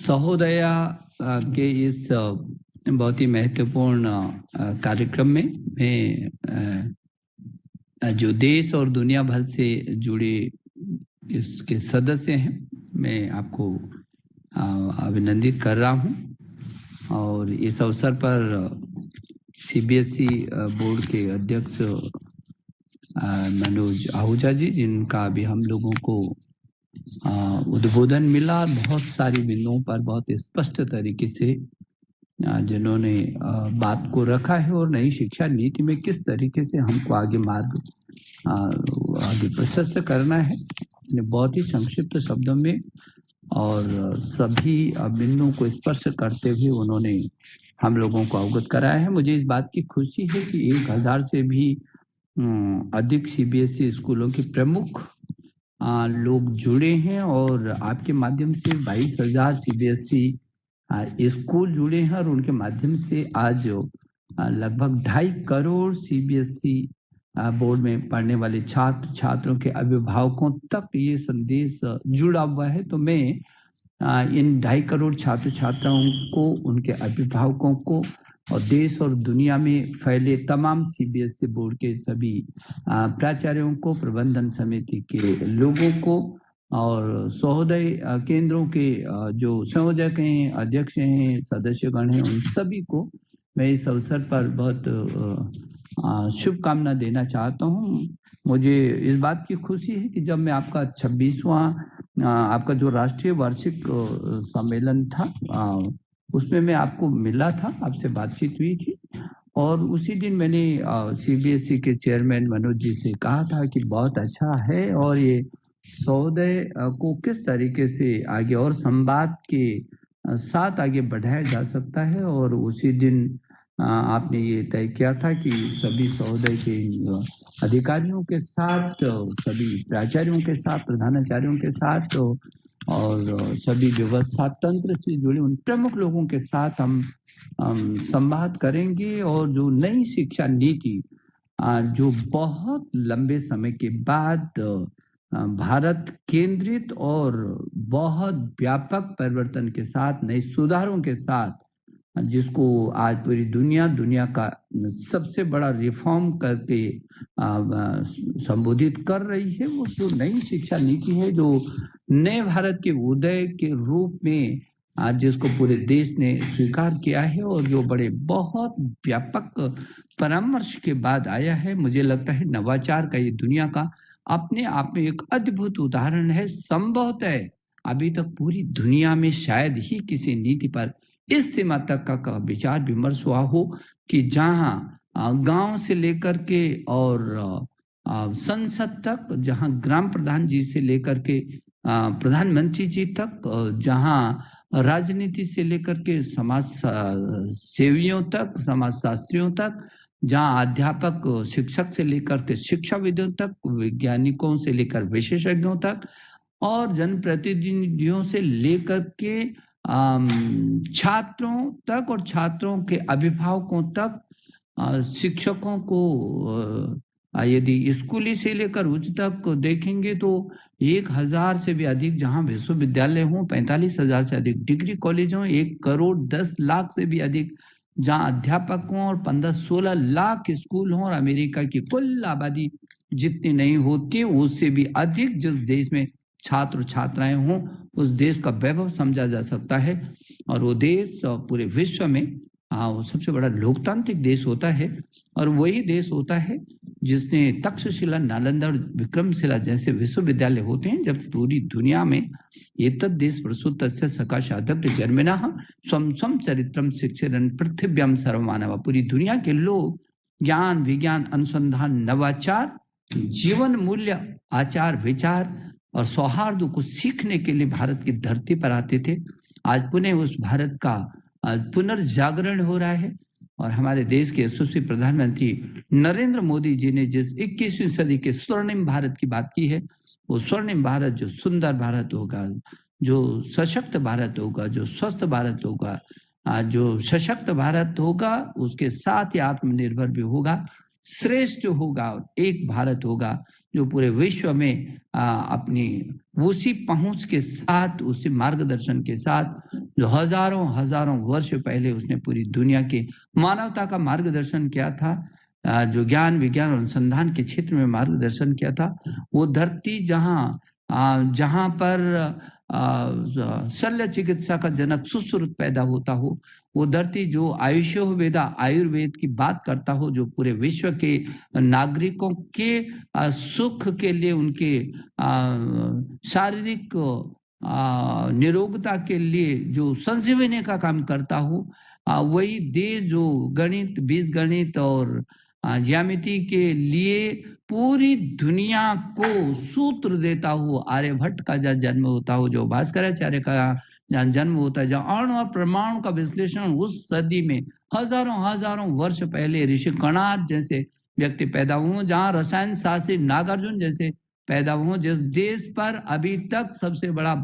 सहोदया के इस बहुत ही महत्वपूर्ण कार्यक्रम में मैं जो देश और दुनिया भर से जुड़े इसके सदस्य हैं, मैं आपको अभिनंदित कर रहा हूं। और इस अवसर पर सीबीएसई बोर्ड के अध्यक्ष मनोज आहूजा जी, जिनका अभी हम लोगों को उद्बोधन मिला, बहुत सारी बिंदुओं पर बहुत स्पष्ट तरीके से जिन्होंने बात को रखा है और नई शिक्षा नीति में किस तरीके से हमको आगे मार्ग आगे प्रशस्त करना है, बहुत ही संक्षिप्त शब्दों में और सभी बिंदुओं को स्पर्श करते हुए उन्होंने हम लोगों को अवगत कराया है। मुझे इस बात की खुशी है कि 1000 से भी अधिक सीबीएसई स्कूलों के प्रमुख लोग जुड़े हैं और आपके माध्यम से 22,000 सीबीएसई स्कूल जुड़े हैं और उनके माध्यम से आज लगभग 2.5 करोड़ सीबीएसई बोर्ड में पढ़ने वाले छात्र छात्रों के अभिभावकों तक ये संदेश जुड़ा हुआ है। तो मैं इन 2.5 करोड़ छात्र छात्राओं को, उनके अभिभावकों को और देश और दुनिया में फैले तमाम सीबीएसई बोर्ड के सभी प्राचार्यों को, प्रबंधन समिति के लोगों को और सहोदय केंद्रों के जो संयोजक हैं, अध्यक्ष हैं, सदस्यगण हैं, उन सभी को मैं इस अवसर पर बहुत शुभकामना देना चाहता हूं। मुझे इस बात की खुशी है कि जब मैं आपका 26वां आपका जो राष्ट्रीय वार्षिक सम्मेलन था उसमें मैं आपको मिला था, आपसे बातचीत हुई थी और उसी दिन मैंने सीबीएसई के चेयरमैन मनोज जी से कहा था कि बहुत अच्छा है और ये सहोदय को किस तरीके से आगे और संवाद के साथ आगे बढ़ाया जा सकता है। और उसी दिन आपने ये तय किया था कि सभी सहोदय के अधिकारियों के साथ, सभी प्राचार्यों के साथ, प्रधानाचार्यों के साथ और सभी व्यवस्था तंत्र से जुड़े उन प्रमुख लोगों के साथ हम संवाद करेंगे और जो नई शिक्षा नीति जो बहुत लंबे समय के बाद भारत केंद्रित और बहुत व्यापक परिवर्तन के साथ, नए सुधारों के साथ, जिसको आज पूरी दुनिया का सबसे बड़ा रिफॉर्म करके संबोधित कर रही है, वो जो नई शिक्षा नीति है, जो नए भारत के उदय के रूप में आज जिसको पूरे देश ने स्वीकार किया है और जो बड़े बहुत व्यापक परामर्श के बाद आया है। मुझे लगता है नवाचार का ये दुनिया का अपने आप में एक अद्भुत उदाहरण है। संभवतः अभी तक पूरी दुनिया में शायद ही किसी नीति पर इस सीमा तक का विचार विमर्श हुआ हो कि जहां गांव से लेकर के और संसद तक, जहां ग्राम प्रधान जी से लेकर के प्रधानमंत्री जी तक, जहां राजनीति से लेकर के समाज सेवियों तक, समाज शास्त्रियों तक, जहां अध्यापक शिक्षक से लेकर के शिक्षाविदों तक, वैज्ञानिकों से लेकर विशेषज्ञों तक और जनप्रतिनिधियों से लेकर के छात्रों तक और छात्रों के अभिभावकों तक, शिक्षकों को यदि स्कूली से लेकर उच्च तक देखेंगे तो 1000 से भी अधिक जहां विश्वविद्यालय हों, 45,000 से अधिक डिग्री कॉलेज हों, 1 करोड़ 10 लाख से भी अधिक जहां अध्यापक हों और 15-16 लाख स्कूल हों और अमेरिका की कुल आबादी जितनी नहीं होती उससे भी अधिक जिस देश में छात्र छात्राएं हों, उस देश का वैभव समझा जा सकता है। और वो देश पूरे विश्व में वो सबसे बड़ा लोकतांत्रिक देश होता है और वही देश होता है जिसने तक्षशिला, नालंदा और विक्रमशिला जैसे विश्वविद्यालय होते हैं। जब पूरी दुनिया में एतद् देश प्रसूतस्य सकाशादग्ध जन्मनः स्वं स्वं चरित्रम शिक्षरन् पृथिव्यां सर्वमानव, पूरी दुनिया के लोग ज्ञान, विज्ञान, अनुसंधान, नवाचार, जीवन मूल्य, आचार विचार और सौहार्द को सीखने के लिए भारत की धरती पर आते थे। आज पुनः उस भारत का पुनर्जागरण हो रहा है और हमारे देश के यशस्वी प्रधानमंत्री नरेंद्र मोदी जी ने जिस 21वीं सदी के स्वर्णिम भारत की बात की है, वो स्वर्णिम भारत जो सुंदर भारत होगा, जो सशक्त भारत होगा, जो स्वस्थ भारत होगा, जो सशक्त भारत होगा, उसके साथ ही आत्मनिर्भर भी होगा, श्रेष्ठ होगा और एक भारत होगा जो पूरे विश्व में अपनी उसी पहुंच के साथ, उसी मार्गदर्शन के साथ जो हजारों हजारों वर्ष पहले उसने पूरी दुनिया के मानवता का मार्गदर्शन किया था, जो ज्ञान विज्ञान और अनुसंधान के क्षेत्र में मार्गदर्शन किया था, वो धरती जहां पर शल्य चिकित्सा का जनक सुश्रुत पैदा होता हो, वो धरती जो आयुष्यो वेदा आयुर्वेद की बात करता हो, जो पूरे विश्व के नागरिकों के सुख के लिए, उनके शारीरिक निरोगता के लिए जो संजीवनी का काम करता हो, वही देश जो गणित, बीज गणित और ज्यामिति के लिए पूरी दुनिया को सूत्र देता हो, आर्यभट्ट का जहाँ जन्म होता हो, जो भास्कराचार्य का जहाँ जन्म होता है, जहाँ अणु और परमाणु का विश्लेषण उस सदी में हजारों हजारों वर्ष पहले ऋषि कणाद जैसे व्यक्ति पैदा हुए, जहाँ रसायन शास्त्री नागार्जुन जैसे पैदा हुए, जिस देश पर अभी तक सबसे बड़ा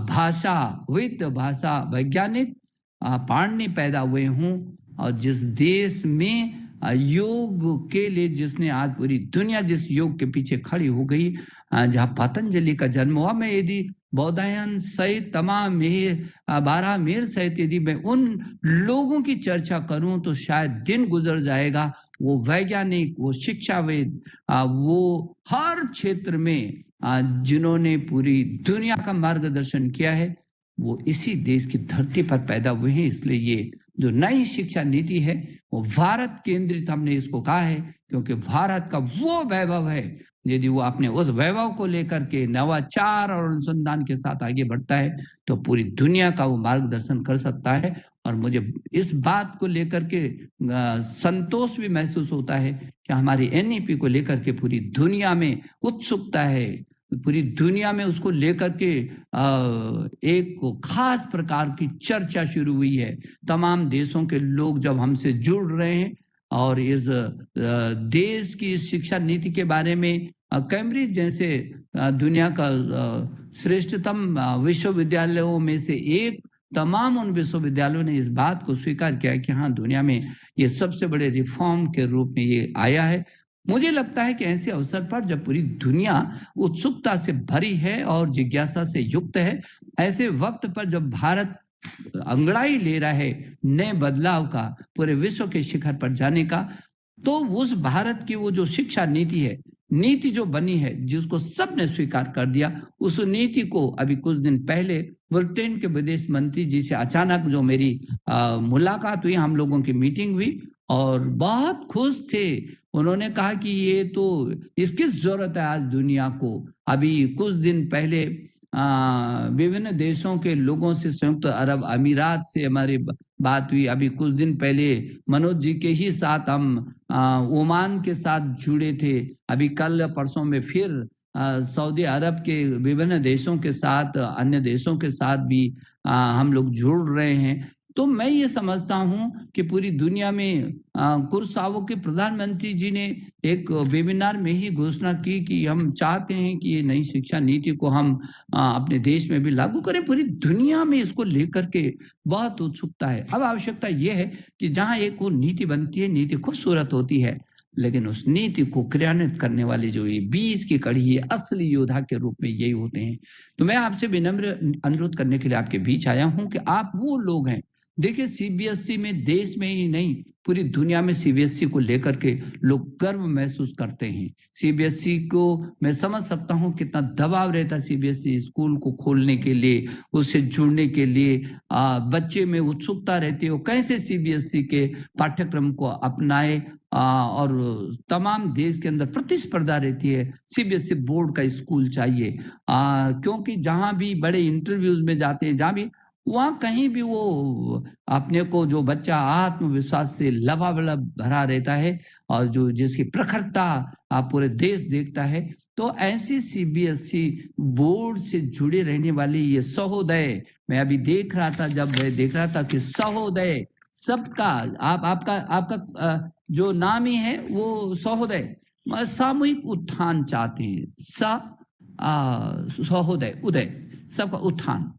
भाषाविद, भाषा वैज्ञानिक पाणिनि पैदा हुए हों, और जिस देश में योग के लिए जिसने आज पूरी दुनिया जिस योग के पीछे खड़ी हो गई, जहाँ पतंजलि का जन्म हुआ। मैं यदि बौधायन सहित तमाम मेहर, 12 मेहर सहित यदि मैं उन लोगों की चर्चा करूं तो शायद दिन गुजर जाएगा। वो वैज्ञानिक, वो शिक्षाविद, वो हर क्षेत्र में जिन्होंने पूरी दुनिया का मार्गदर्शन किया है, वो इसी देश की धरती पर पैदा हुए हैं। इसलिए ये जो नई शिक्षा नीति है वो भारत केंद्रित हमने इसको कहा है, क्योंकि भारत का वो वैभव है, यदि वो अपने उस वैभव को लेकर के नवाचार और अनुसंधान के साथ आगे बढ़ता है तो पूरी दुनिया का वो मार्गदर्शन कर सकता है। और मुझे इस बात को लेकर के संतोष भी महसूस होता है कि हमारी एनईपी को लेकर के पूरी दुनिया में उत्सुकता है, पूरी दुनिया में उसको लेकर के एक खास प्रकार की चर्चा शुरू हुई है। तमाम देशों के लोग जब हमसे जुड़ रहे हैं और इस देश की शिक्षा नीति के बारे में कैम्ब्रिज जैसे दुनिया का श्रेष्ठतम विश्वविद्यालयों में से एक, तमाम उन विश्वविद्यालयों ने इस बात को स्वीकार किया कि हाँ, दुनिया में ये सबसे बड़े रिफॉर्म के रूप में ये आया है। मुझे लगता है कि ऐसे अवसर पर जब पूरी दुनिया उत्सुकता से भरी है और जिज्ञासा से युक्त है, ऐसे वक्त पर जब भारत अंगड़ाई ले रहा है नए बदलाव का, पूरे विश्व के शिखर पर जाने का, तो उस भारत की वो जो शिक्षा नीति है, नीति जो बनी है, जिसको सबने स्वीकार कर दिया, उस नीति को अभी कुछ दिन पहले ब्रिटेन के विदेश मंत्री जी से अचानक जो मेरी मुलाकात हुई, हम लोगों की मीटिंग हुई और बहुत खुश थे। उन्होंने कहा कि ये तो इसकी जरूरत है आज दुनिया को। अभी कुछ दिन पहले विभिन्न देशों के लोगों से, संयुक्त अरब अमीरात से हमारी बात हुई। अभी कुछ दिन पहले मनोज जी के ही साथ हम ओमान के साथ जुड़े थे। अभी कल परसों में फिर सऊदी अरब के विभिन्न देशों के साथ, अन्य देशों के साथ भी हम लोग जुड़ रहे हैं। तो मैं ये समझता हूं कि पूरी दुनिया में कुरसाओ के प्रधानमंत्री जी ने एक वेबिनार में ही घोषणा की कि हम चाहते हैं कि ये नई शिक्षा नीति को हम अपने देश में भी लागू करें। पूरी दुनिया में इसको लेकर के बहुत उत्सुकता है। अब आवश्यकता यह है कि जहां एक वो नीति बनती है, नीति खूबसूरत होती है, लेकिन उस नीति को क्रियान्वित करने वाले जो ये 20 की कड़ी, ये असली योद्धा के रूप में यही होते हैं। तो मैं आपसे विनम्र अनुरोध करने के लिए आपके बीच आया हूं कि आप वो लोग हैं। देखिए, सीबीएसई में देश में ही नहीं, पूरी दुनिया में सीबीएसई को लेकर के लोग गर्व महसूस करते हैं। सीबीएसई को मैं समझ सकता हूं कितना दबाव रहता है सीबीएसई स्कूल को खोलने के लिए, उससे जुड़ने के लिए बच्चे में उत्सुकता रहती है, कैसे सीबीएसई के पाठ्यक्रम को अपनाए, और तमाम देश के अंदर प्रतिस्पर्धा रहती है। सीबीएसई बोर्ड का स्कूल चाहिए, क्योंकि जहां भी बड़े इंटरव्यूज में जाते हैं, जहां भी, वहां कहीं भी वो अपने को, जो बच्चा आत्मविश्वास से लबालब भरा रहता है और जो जिसकी प्रखरता पूरे देश देखता है, तो ऐसी सीबीएसई बोर्ड से जुड़े रहने वाले ये सहोदय, मैं अभी देख रहा था, जब मैं देख रहा था कि सहोदय सबका, आपका जो नाम ही है वो सहोदय, सामूहिक उत्थान चाहते हैं। सहोदय, उदय, सबका उत्थान।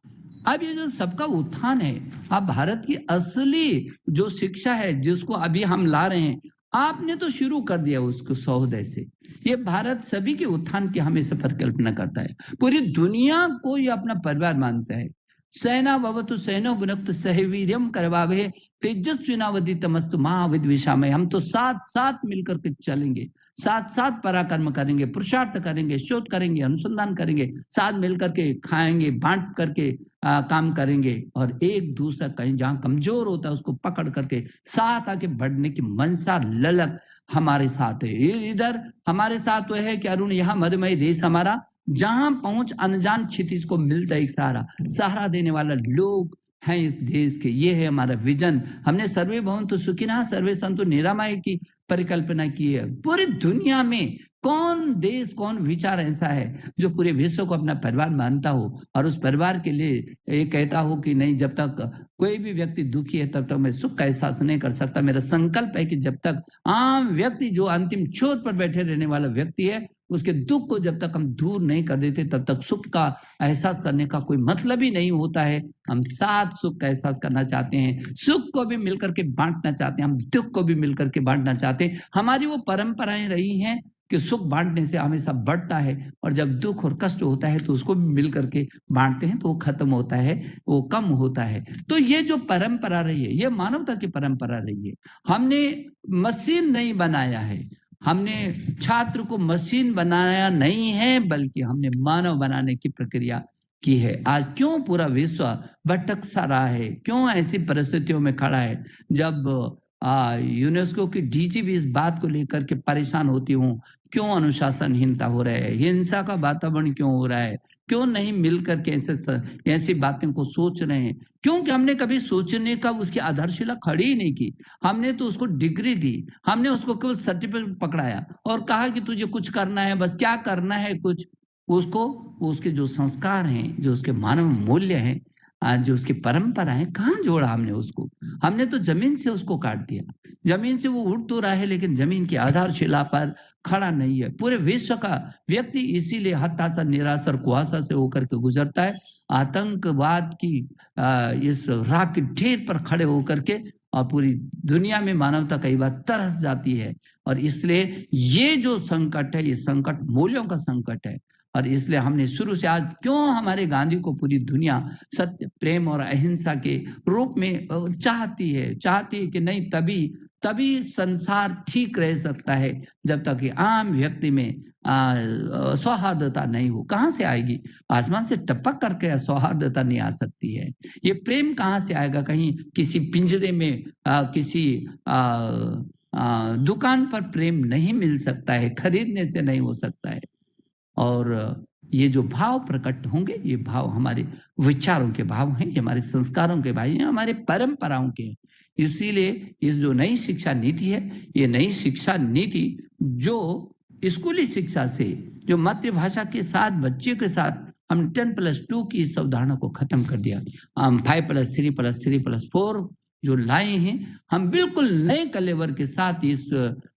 अब ये जो सबका उत्थान है, अब भारत की असली जो शिक्षा है जिसको अभी हम ला रहे हैं, आपने तो शुरू कर दिया उसको सहोदय से। ये भारत सभी के उत्थान की हमेशा परिकल्पना करता है, पूरी दुनिया को ये अपना परिवार मानता है। सेना भवतु सैनो भुनक्तु सह वीर्यम करवावे तेजस्विनावदितमस्तु महाविद्विषामहे। हम तो साथ साथ मिलकर के चलेंगे, साथ साथ पराक्रम करेंगे, पुरुषार्थ करेंगे, शोध करेंगे, अनुसंधान करेंगे, साथ मिलकर के खाएंगे, बांट करके काम करेंगे, और एक दूसरा कहीं जहां कमजोर होता है उसको पकड़ करके साथ आके बढ़ने की मनसा ललक हमारे साथ है। इधर हमारे साथ वो है कि अरुण, यहाँ मधुमय देश हमारा, जहां पहुंच अनजान क्षितिज को मिलता है एक सहारा देने वाला लोग हैं इस देश के। ये है हमारा विजन। हमने सर्वे भवन्तु सुखिनः सर्वे सन्तु निरामय की परिकल्पना की है। पूरी दुनिया में कौन देश, कौन विचार ऐसा है जो पूरे विश्व को अपना परिवार मानता हो और उस परिवार के लिए ये कहता हो कि नहीं, जब तक कोई भी व्यक्ति दुखी है तब तक मैं सुख का एहसास नहीं कर सकता। मेरा संकल्प है कि जब तक आम व्यक्ति जो अंतिम छोर पर बैठे रहने वाला व्यक्ति है, उसके दुख को जब तक हम दूर नहीं कर देते तब तक सुख का एहसास करने का कोई मतलब ही नहीं होता है। हम साथ सुख का एहसास करना चाहते हैं, सुख को भी मिलकर के बांटना चाहते हैं, हम दुख को भी मिलकर के बांटना चाहते हैं। हमारी वो परंपराएं रही हैं कि सुख बांटने से हमेशा बढ़ता है, और जब दुख और कष्ट होता है तो उसको भी मिल करके बांटते हैं तो वो खत्म होता है, वो कम होता है। तो ये जो परंपरा रही है, ये मानवता की परंपरा रही है। हमने मशीन नहीं बनाया है, हमने छात्र को मशीन बनाया नहीं है, बल्कि हमने मानव बनाने की प्रक्रिया की है। आज क्यों पूरा विश्व भटक सा रहा है, क्यों ऐसी परिस्थितियों में खड़ा है, जब यूनेस्को की डीजी भी इस बात को लेकर के परेशान होती हूँ, क्यों अनुशासनहीनता हो रहा है, हिंसा का वातावरण क्यों हो रहा है, क्यों नहीं मिलकर के ऐसी बातें को सोच रहे हैं। क्योंकि हमने कभी सोचने का उसकी आधारशिला खड़ी ही नहीं की। हमने तो उसको डिग्री दी, हमने उसको केवल सर्टिफिकेट पकड़ाया और कहा कि तुझे कुछ करना है, बस क्या करना है कुछ। उसको उसके जो संस्कार हैं, जो उसके मानव मूल्य हैं, जो उसकी परंपरा है, कहाँ जोड़ा हमने उसको। हमने तो जमीन से उसको काट दिया। जमीन से वो उठ तो रहा है लेकिन जमीन की आधारशिला पर खड़ा नहीं है। पूरे विश्व का व्यक्ति इसीलिए हताशा, निराशा और कुआशा से होकर के गुजरता है। आतंकवाद की इस राख के ढेर पर खड़े होकर के, और पूरी दुनिया में मानवता कई बार तरस जाती है। और इसलिए ये जो संकट है, ये संकट मूल्यों का संकट है। और इसलिए हमने शुरू से आज क्यों हमारे गांधी को पूरी दुनिया सत्य, प्रेम और अहिंसा के रूप में चाहती है कि नहीं, तभी संसार ठीक रह सकता है। जब तक कि आम व्यक्ति में सौहार्दता नहीं हो। कहाँ से आएगी? आसमान से टपक करके सौहार्दता नहीं आ सकती है। ये प्रेम कहाँ से आएगा? कहीं किसी पिंजरे में किसी दुकान पर प्रेम नहीं मिल सकता है, खरीदने से नहीं हो सकता है। और ये जो भाव प्रकट होंगे, ये भाव हमारे विचारों के भाव हैं, ये हमारे संस्कारों के भाव हैं, हमारे परंपराओं के हैं। इसीलिए ये जो नई शिक्षा नीति है, ये नई शिक्षा नीति जो स्कूली शिक्षा से, जो मातृभाषा के साथ बच्चे के साथ हम 10+2 की इस अवधारणा को खत्म कर दिया। हम 5+3+3+4 जो लाए हैं, हम बिल्कुल नए कलेवर के साथ इस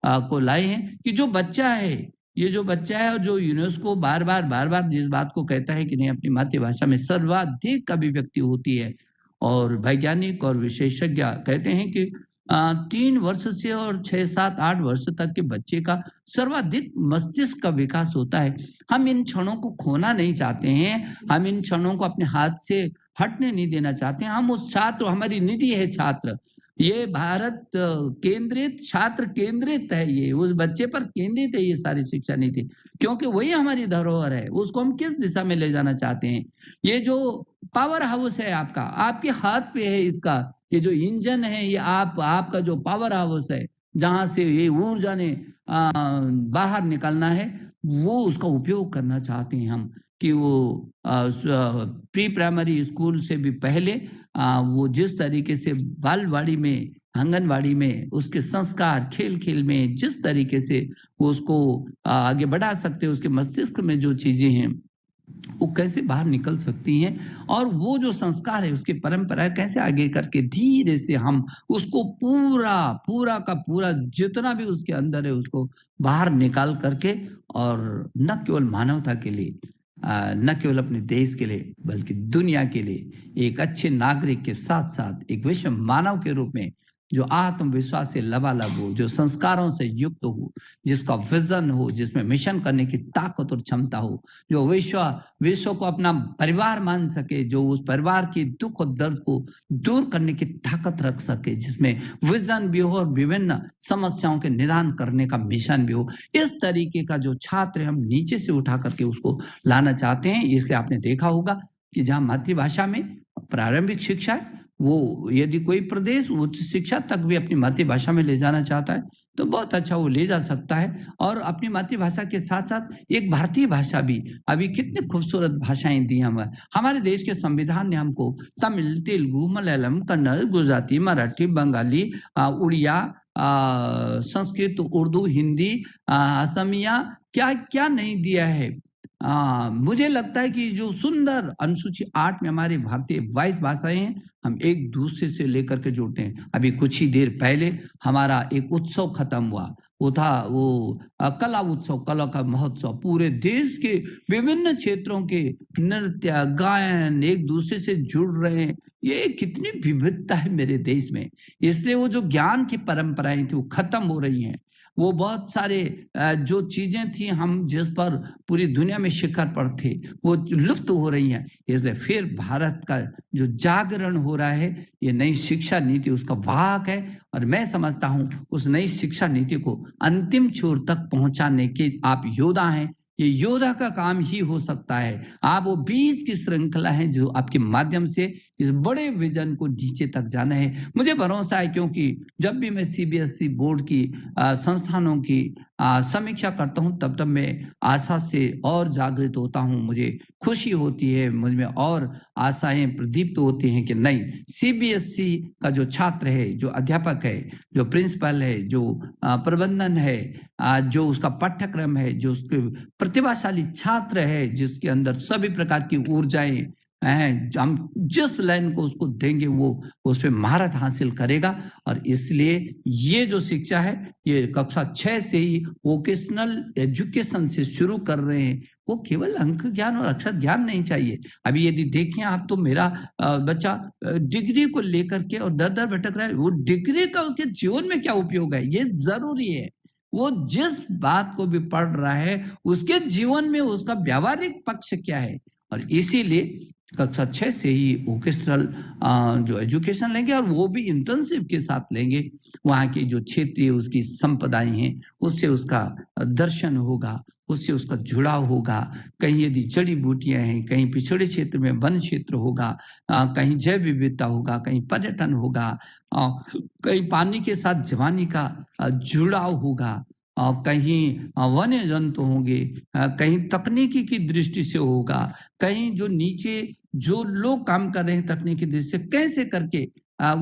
को लाए हैं कि जो बच्चा है, ये जो बच्चा है, और जो यूनेस्को बार बार जिस बात को कहता है कि नहीं, अपनी मातृभाषा में सर्वाधिक अभिव्यक्ति होती है। और वैज्ञानिक और विशेषज्ञ कहते हैं कि 3 वर्ष से और 6, 7, 8 वर्ष तक के बच्चे का सर्वाधिक मस्तिष्क का विकास होता है। हम इन क्षणों को खोना नहीं चाहते हैं, हम इन क्षणों को अपने हाथ से हटने नहीं देना चाहते हैं। हम उस छात्र, हमारी निधि है छात्र, ये भारत केंद्रित, छात्र केंद्रित है, ये उस बच्चे पर केंद्रित है ये सारी शिक्षा नीति, क्योंकि वही हमारी धरोहर है। उसको हम किस दिशा में ले जाना चाहते हैं? ये जो पावर हाउस है आपका, आपके हाथ पे है इसका, ये जो इंजन है, ये आपका जो पावर हाउस है, जहां से ये ऊर्जा ने बाहर निकलना है, वो उसका उपयोग करना चाहते हैं हम। कि वो प्री प्राइमरी स्कूल से भी पहले वो जिस तरीके से बालवाड़ी में, आंगनवाड़ी में उसके संस्कार, खेल में जिस तरीके से वो उसको आगे बढ़ा सकते हैं, उसके मस्तिष्क में जो चीजें हैं वो कैसे बाहर निकल सकती हैं, और वो जो संस्कार है, उसकी परंपरा कैसे आगे करके धीरे से हम उसको पूरा का पूरा जितना भी उसके अंदर है उसको बाहर निकाल करके, और न केवल मानवता के लिए, न केवल अपने देश के लिए, बल्कि दुनिया के लिए एक अच्छे नागरिक के साथ साथ एक विश्व मानव के रूप में जो आत्मविश्वास से लबालब हो, जो संस्कारों से युक्त हो, जिसका विजन हो, जिसमें मिशन करने की ताकत और क्षमता हो, जो विश्व को अपना परिवार मान सके, जो उस परिवार की दुख और दर्द को दूर करने की ताकत रख सके, जिसमें विजन भी हो और विभिन्न समस्याओं के निदान करने का मिशन भी हो। इस तरीके का जो छात्र हम नीचे से उठा करके उसको लाना चाहते हैं। इसलिए आपने देखा होगा कि जहाँ मातृभाषा में प्रारंभिक शिक्षा है, वो यदि कोई प्रदेश उच्च शिक्षा तक भी अपनी मातृभाषा में ले जाना चाहता है तो बहुत अच्छा वो ले जा सकता है। और अपनी मातृभाषा के साथ साथ एक भारतीय भाषा भी, अभी कितनी खूबसूरत भाषाएं दी हमें हमारे देश के संविधान ने हमको, तमिल, तेलुगु, मलयालम, कन्नड़, गुजराती, मराठी, बंगाली, उड़िया, संस्कृत, उर्दू, हिंदी, असमिया, क्या क्या नहीं दिया है। मुझे लगता है कि जो सुंदर अनुसूची 8 में हमारे भारतीय 22 भाषाएं हैं, हम एक दूसरे से लेकर के जोड़ते हैं। अभी कुछ ही देर पहले हमारा एक उत्सव खत्म हुआ, वो था कला उत्सव, कला का महोत्सव। पूरे देश के विभिन्न क्षेत्रों के नृत्य, गायन एक दूसरे से जुड़ रहे हैं। ये कितनी विविधता है मेरे देश में। इसलिए वो जो ज्ञान की परंपराएं थी वो खत्म हो रही हैं। वो बहुत सारे जो चीजें थी हम जिस पर पूरी दुनिया में शिखर पर थे, वो लुप्त हो रही हैं। इसलिए फिर भारत का जो जागरण हो रहा है, ये नई शिक्षा नीति उसका वाहक है। और मैं समझता हूं उस नई शिक्षा नीति को अंतिम छोर तक पहुंचाने के आप योद्धा हैं। ये योद्धा का काम ही हो सकता है। आप वो बीज की श्रृंखला है जो आपके माध्यम से इस बड़े विजन को नीचे तक जाना है। मुझे भरोसा है, क्योंकि जब भी मैं सीबीएसई बोर्ड की संस्थानों की समीक्षा करता हूं तब मैं आशा से और जागृत होता हूं। मुझे खुशी होती है, मुझ में और आशाएं प्रदीप्त होती हैं कि नहीं, सीबीएसई का जो छात्र है, जो अध्यापक है, जो प्रिंसिपल है, जो प्रबंधन है, जो उसका पाठ्यक्रम है, जो उसके प्रतिभाशाली छात्र है, जिसके अंदर सभी प्रकार की ऊर्जाएं हैं, हम जिस लाइन को उसको देंगे वो उस पर महारत हासिल करेगा। और इसलिए ये जो शिक्षा है, ये कक्षा 6 से ही वोकेशनल एजुकेशन से शुरू कर रहे हैं। वो केवल अंक ज्ञान और अक्षर ज्ञान नहीं चाहिए। अभी यदि देखें आप तो मेरा बच्चा डिग्री को लेकर के और दर दर भटक रहा है। वो डिग्री का उसके जीवन में क्या उपयोग है, ये जरूरी है। वो जिस बात को भी पढ़ रहा है उसके जीवन में उसका व्यावहारिक पक्ष क्या है। और इसीलिए कक्षा 6 से ही वोकेशनल जो एजुकेशन लेंगे, और वो भी इंटर्नशिप के साथ लेंगे। वहाँ की जो क्षेत्रीय उसकी संपदाएं हैं उससे उसका दर्शन होगा, उससे उसका जुड़ाव होगा। कहीं यदि जड़ी बूटियां हैं, कहीं पिछड़े क्षेत्र में वन क्षेत्र होगा, कहीं जैव विविधता होगा, कहीं पर्यटन होगा, कहीं पानी के साथ जवानी का जुड़ाव होगा, कहीं वन्य जंतु होंगे, कहीं तकनीकी की दृष्टि से होगा, कहीं जो नीचे जो लोग काम कर रहे हैं तकनीकी दृष्टि से कैसे करके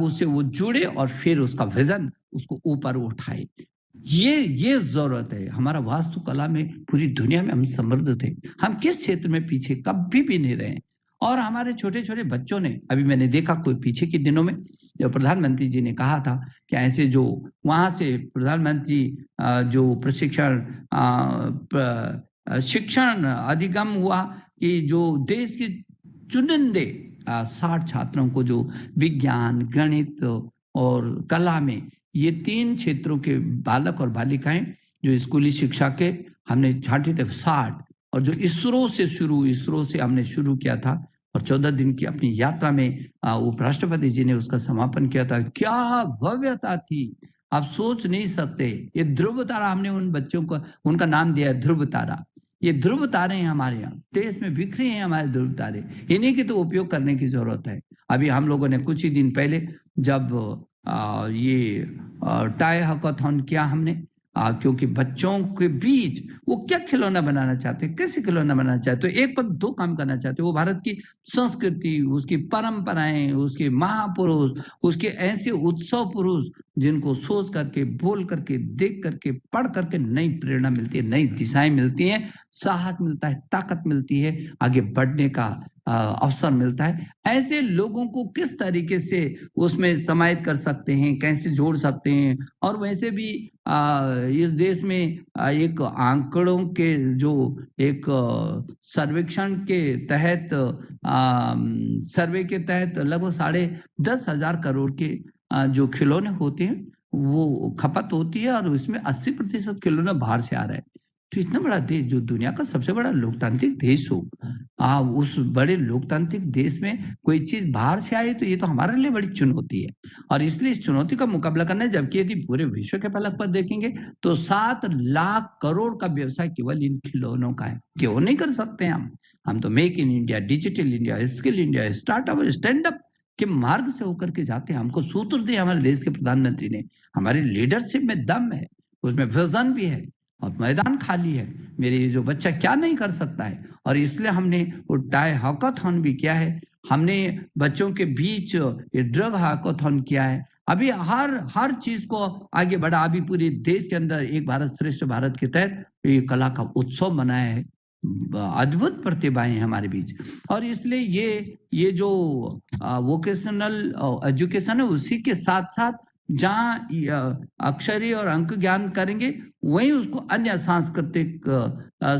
उससे वो जुड़े और फिर उसका विजन उसको ऊपर उठाए। ये जरूरत है। हमारा वास्तुकला में पूरी दुनिया में हम समृद्ध थे, हम किस क्षेत्र में पीछे कभी भी नहीं रहे। और हमारे छोटे छोटे बच्चों ने, अभी मैंने देखा कोई पीछे के दिनों में जो प्रधानमंत्री जी ने कहा था कि ऐसे जो वहां से प्रधानमंत्री जो प्रशिक्षण शिक्षण अधिगम हुआ कि जो देश के चुनिंदे 60 छात्रों को जो विज्ञान, गणित और कला में, ये 3 क्षेत्रों के बालक और बालिकाएं जो स्कूली शिक्षा के हमने छाटे थे 60, और जो इसरो से हमने शुरू किया था और 14 दिन की अपनी यात्रा में उपराष्ट्रपति जी ने उसका समापन किया था। क्या भव्यता थी, आप सोच नहीं सकते। ये ध्रुव तारा, हमने उन बच्चों को उनका नाम दिया है ध्रुव तारा। ये ध्रुव तारे हैं हमारे यहाँ देश में बिखरे हैं, हमारे ध्रुव तारे। इन्हीं की तो उपयोग करने की जरूरत है। अभी हम लोगों ने कुछ ही दिन पहले जब ये टाई हैकाथॉन किया हमने, क्योंकि बच्चों के बीच वो क्या खिलौना बनाना चाहते हैं, कैसे खिलौना बनाना चाहते, तो एक पर 2 काम करना चाहते, वो भारत की संस्कृति, उसकी परंपराएं, उसके महापुरुष, उसके ऐसे उत्सव पुरुष जिनको सोच करके, बोल करके, देख करके, पढ़ करके नई प्रेरणा मिलती है, नई दिशाएं मिलती हैं, साहस मिलता है, ताकत मिलती है, आगे बढ़ने का अवसर मिलता है। ऐसे लोगों को किस तरीके से उसमें समाहित कर सकते हैं, कैसे जोड़ सकते हैं। और वैसे भी इस देश में एक आंकड़ों के जो एक सर्वेक्षण के तहत, सर्वे के तहत लगभग 10,500 करोड़ के जो खिलौने होते हैं वो खपत होती है और उसमें 80% खिलौने बाहर से आ रहा है। तो इतना बड़ा देश जो दुनिया का सबसे बड़ा लोकतांत्रिक देश हो, उस बड़े लोकतांत्रिक देश में कोई चीज़ बाहर से आए तो ये तो हमारे लिए बड़ी चुनौती है। और इसलिए इस चुनौती का मुकाबला करना है, जबकि यदि पूरे विश्व के फलक पर देखेंगे तो 7 लाख करोड़ का व्यवसाय केवल इन खिलौनों का है। क्यों नहीं कर सकते हम? हम तो make in India, digital India, skill India, startup और स्टैंड अप के मार्ग से होकर के जाते हैं। हमको सूत्र दिए हमारे देश के प्रधानमंत्री ने। हमारी लीडरशिप में दम है, उसमें विजन भी है और मैदान खाली है। मेरे ये जो बच्चा क्या नहीं कर सकता है, और इसलिए हमने वो टाई हैकाथॉन भी किया है। हमने बच्चों के बीच ये ड्रग हैकाथॉन किया है। अभी हर चीज को आगे बढ़ा। अभी पूरे देश के अंदर एक भारत श्रेष्ठ भारत के तहत ये कला का उत्सव मनाया है। अद्भुत प्रतिभाएं हैं हमारे बीच। और इसलिए ये जो वोकेशनल एजुकेशन है उससी के साथ साथ जहाँ अक्षरी और अंक ज्ञान करेंगे, वहीं उसको अन्य सांस्कृतिक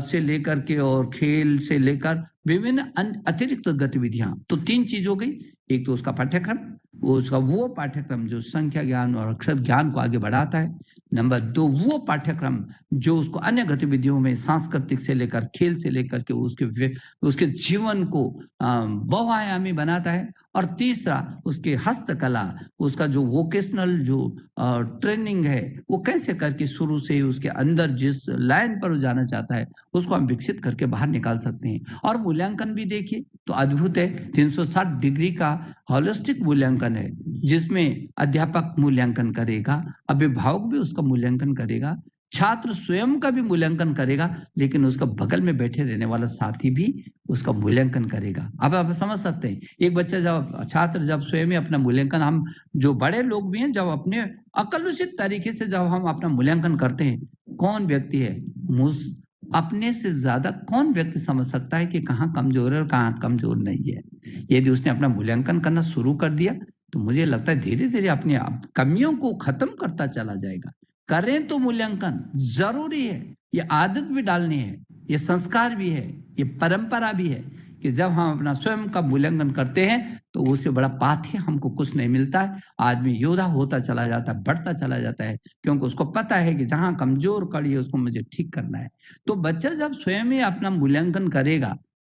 से लेकर के और खेल से लेकर विभिन्न अतिरिक्त गतिविधियां। तो 3 चीज हो गई। एक तो उसका पाठ्यक्रम, वो पाठ्यक्रम जो संख्या ज्ञान और अक्षर ज्ञान को आगे बढ़ाता है। नंबर 2 वो पाठ्यक्रम जो उसको अन्य गतिविधियों में सांस्कृतिक से लेकर खेल से लेकर के उसके जीवन को बहुआयामी बनाता है। और तीसरा उसके हस्तकला, उसका जो वोकेशनल जो ट्रेनिंग है वो कैसे करके शुरू से ही उसके अंदर जिस लाइन पर वो जाना चाहता है उसको हम विकसित करके बाहर निकाल सकते हैं। और मूल्यांकन भी देखिए तो अद्भुत है। 360 डिग्री का होलिस्टिक मूल्यांकन है, जिसमें अध्यापक मूल्यांकन करेगा, अभिभावक भी उसका मूल्यांकन करेगा, छात्र स्वयं का भी मूल्यांकन करेगा, लेकिन उसका बगल में बैठे रहने वाला साथी भी उसका मूल्यांकन करेगा। अब आप समझ सकते हैं, एक बच्चा छात्र जब स्वयं ही अपना मूल्यांकन, हम जो बड़े लोग भी हैं जब अपने अकलुषित तरीके से जब हम अपना मूल्यांकन करते हैं, कौन व्यक्ति है अपने से ज्यादा कौन व्यक्ति समझ सकता है कि कहाँ कमजोर है और कहाँ कमजोर नहीं है। यदि उसने अपना मूल्यांकन करना शुरू कर दिया तो मुझे लगता है धीरे धीरे अपनी कमियों को खत्म करता चला जाएगा। करें तो मूल्यांकन जरूरी है, ये आदत भी डालनी है, ये संस्कार भी है, ये परंपरा भी है कि जब हम अपना स्वयं का मूल्यांकन करते हैं तो उससे बड़ा पाथ्य हमको कुछ नहीं मिलता है। आदमी योद्धा होता चला जाता है, बढ़ता चला जाता है, क्योंकि उसको पता है कि जहां कमजोर कड़ी है उसको मुझे ठीक करना है। तो बच्चा जब स्वयं ही अपना मूल्यांकन करेगा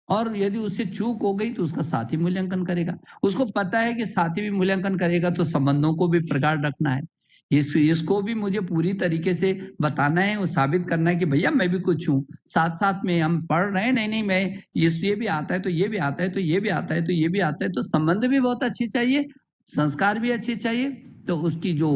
और यदि उससे चूक हो गई तो उसका साथी मूल्यांकन करेगा। उसको पता है कि साथी भी मूल्यांकन करेगा तो संबंधों को भी प्रगाढ़ रखना है। इसको भी मुझे पूरी तरीके से बताना है और साबित करना है कि भैया मैं भी कुछ हूँ। साथ साथ में हम पढ़ रहे हैं, नहीं मैं ये भी आता है तो ये भी आता है तो ये भी आता है तो ये भी आता है। तो संबंध भी बहुत अच्छी चाहिए, संस्कार भी अच्छे चाहिए, तो उसकी जो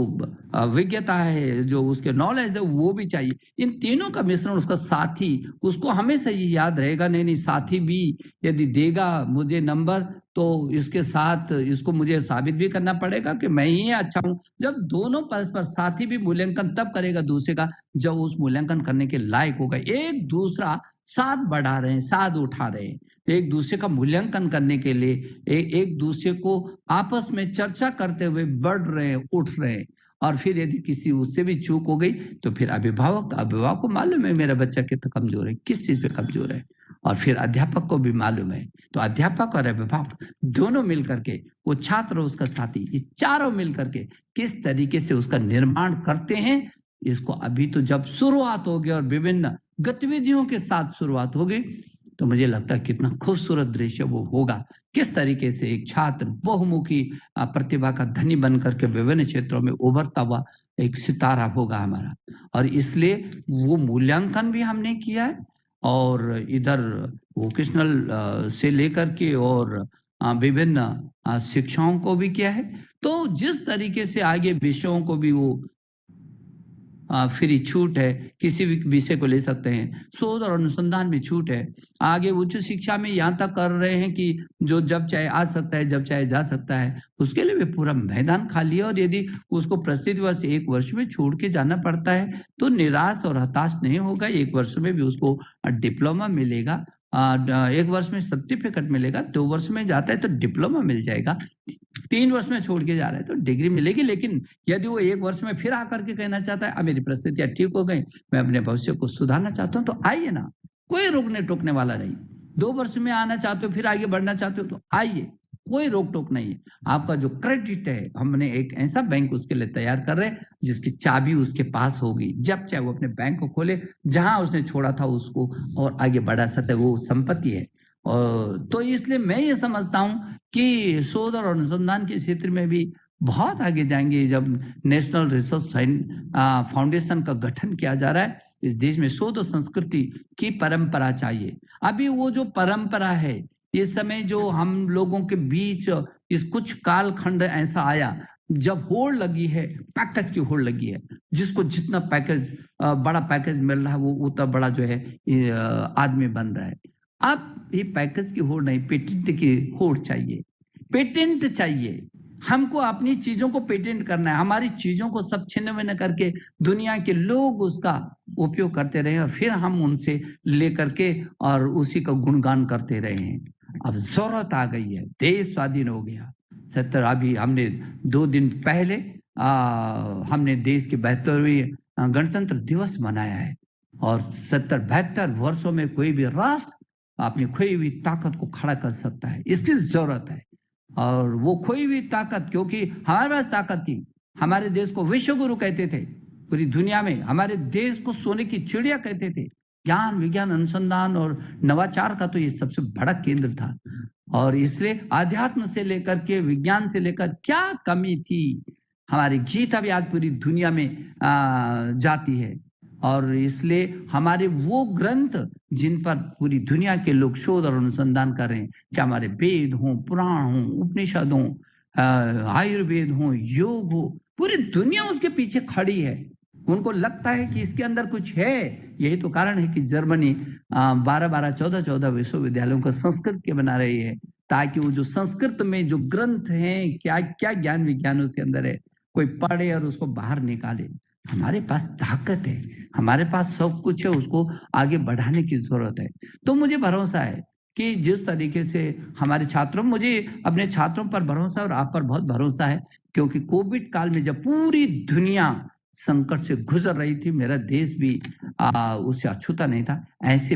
विज्ञता है, जो उसके नॉलेज है वो भी चाहिए। इन तीनों का मिश्रण उसका साथी, उसको हमेशा ये याद रहेगा, नहीं साथी भी यदि देगा मुझे नंबर तो इसके साथ इसको मुझे साबित भी करना पड़ेगा कि मैं ही अच्छा हूं। जब दोनों परस्पर, साथी भी मूल्यांकन तब करेगा दूसरे का जब उस मूल्यांकन करने के लायक होगा। एक दूसरा साथ बढ़ा रहे हैं, साथ उठा रहे हैं, एक दूसरे का मूल्यांकन करने के लिए एक दूसरे को आपस में चर्चा करते हुए बढ़ रहे हैं, उठ रहे हैं। और फिर यदि किसी उससे भी चूक हो गई तो फिर अभिभावक को मालूम है मेरा बच्चा कितना कमजोर है, किस चीज पे कमजोर है, और फिर अध्यापक को भी मालूम है। तो अध्यापक और अभिभावक दोनों मिलकर के, वो छात्र उसका साथी, ये चारों मिलकर के किस तरीके से उसका निर्माण करते हैं, इसको अभी तो जब शुरुआत होगी और विभिन्न गतिविधियों के साथ शुरुआत होगी तो मुझे लगता है कितना खूबसूरत दृश्य वो होगा। किस तरीके से एक छात्र बहुमुखी प्रतिभा का धनी बनकर के विभिन्न क्षेत्रों में उभरता हुआ एक सितारा होगा हमारा। और इसलिए वो मूल्यांकन भी हमने किया है और इधर वोकेशनल से लेकर के और विभिन्न शिक्षाओं को भी किया है। तो जिस तरीके से आगे विषयों को भी वो फ्री छूट है, किसी भी विषय को ले सकते हैं, शोध और अनुसंधान में छूट है। आगे उच्च शिक्षा में यहाँ तक कर रहे हैं कि जो जब चाहे आ सकता है, जब चाहे जा सकता है, उसके लिए भी पूरा मैदान खाली है। और यदि उसको प्रस्तुति वर्ष 1 वर्ष में छोड़ के जाना पड़ता है तो निराश और हताश नहीं होगा। 1 वर्ष में भी उसको डिप्लोमा मिलेगा, 1 वर्ष में सर्टिफिकेट मिलेगा, 2 वर्ष में जाता है तो डिप्लोमा मिल जाएगा, 3 वर्ष में छोड़ के जा रहा है तो डिग्री मिलेगी। लेकिन यदि वो 1 वर्ष में फिर आकर के कहना चाहता है अब मेरी परिस्थितियां ठीक हो गई, मैं अपने भविष्य को सुधारना चाहता हूँ, तो आइए ना, कोई रोकने टोकने वाला नहीं। 2 वर्ष में आना चाहते हो, फिर आगे बढ़ना चाहते हो तो आइए, कोई रोक टोक नहीं है। आपका जो क्रेडिट है, हमने एक ऐसा बैंक उसके लिए तैयार कर रहे हैं जिसकी चाबी उसके पास होगी, जब चाहे वो अपने बैंक को खोले, जहां उसने छोड़ा था उसको और आगे बढ़ा सकता है, वो संपत्ति है। और तो इसलिए मैं ये समझता हूं कि शोध और अनुसंधान के क्षेत्र में भी बहुत आगे जाएंगे। जब नेशनल रिसर्च फाउंडेशन का गठन किया जा रहा है, इस देश में शोध और संस्कृति की परंपरा चाहिए। अभी वो जो परंपरा है, इस समय जो हम लोगों के बीच इस कुछ कालखंड ऐसा आया जब होड़ लगी है, पैकेज की होड़ लगी है, जिसको जितना पैकेज बड़ा पैकेज मिल रहा है वो उतना बड़ा जो है आदमी बन रहा है। अब ये पैकेज की होड़ नहीं, पेटेंट की होड़ चाहिए। पेटेंट चाहिए, हमको अपनी चीजों को पेटेंट करना है, हमारी चीजों को सब छिन्न भिन्न करके दुनिया के लोग उसका उपयोग करते रहे और फिर हम उनसे लेकर के और उसी का गुणगान करते रहे हैं। अब जरूरत आ गई है, देश स्वाधीन हो गया। 70 अभी हमने 2 दिन पहले हमने देश के 72वें गणतंत्र दिवस मनाया है और 70-72 वर्षों में कोई भी राष्ट्र अपनी खोई हुई ताकत को खड़ा कर सकता है, इसकी जरूरत है। और वो खोई हुई ताकत, क्योंकि हमारे पास ताकत थी, हमारे देश को विश्व गुरु कहते थे पूरी दुनिया में, हमारे देश को सोने की चिड़िया कहते थे। ज्ञान विज्ञान अनुसंधान और नवाचार का तो ये सबसे बड़ा केंद्र था और इसलिए अध्यात्म से लेकर के विज्ञान से लेकर क्या कमी थी, हमारी गीता भी आज पूरी दुनिया में जाती है। और इसलिए हमारे वो ग्रंथ जिन पर पूरी दुनिया के लोग शोध और अनुसंधान कर रहे हैं, चाहे हमारे वेद हों, पुराण हों, उपनिषद हों, आयुर्वेद हो, योग हो, पूरी दुनिया उसके पीछे खड़ी है। उनको लगता है कि इसके अंदर कुछ है। यही तो कारण है कि जर्मनी 12-12, 14-14 विश्वविद्यालयों को संस्कृत के बना रही है, ताकि वो जो संस्कृत में जो ग्रंथ हैं, क्या क्या ज्ञान विज्ञान उसके अंदर है, कोई पढ़े और उसको बाहर निकाले। हमारे पास ताकत है, हमारे पास सब कुछ है, उसको आगे बढ़ाने की जरूरत है। तो मुझे भरोसा है कि जिस तरीके से हमारे छात्रों, मुझे अपने छात्रों पर भरोसा और आप पर बहुत भरोसा है, क्योंकि कोविड काल में जब पूरी दुनिया संकट से गुजर रही थी, मेरा देश भी उससे अछूता नहीं था। ऐसे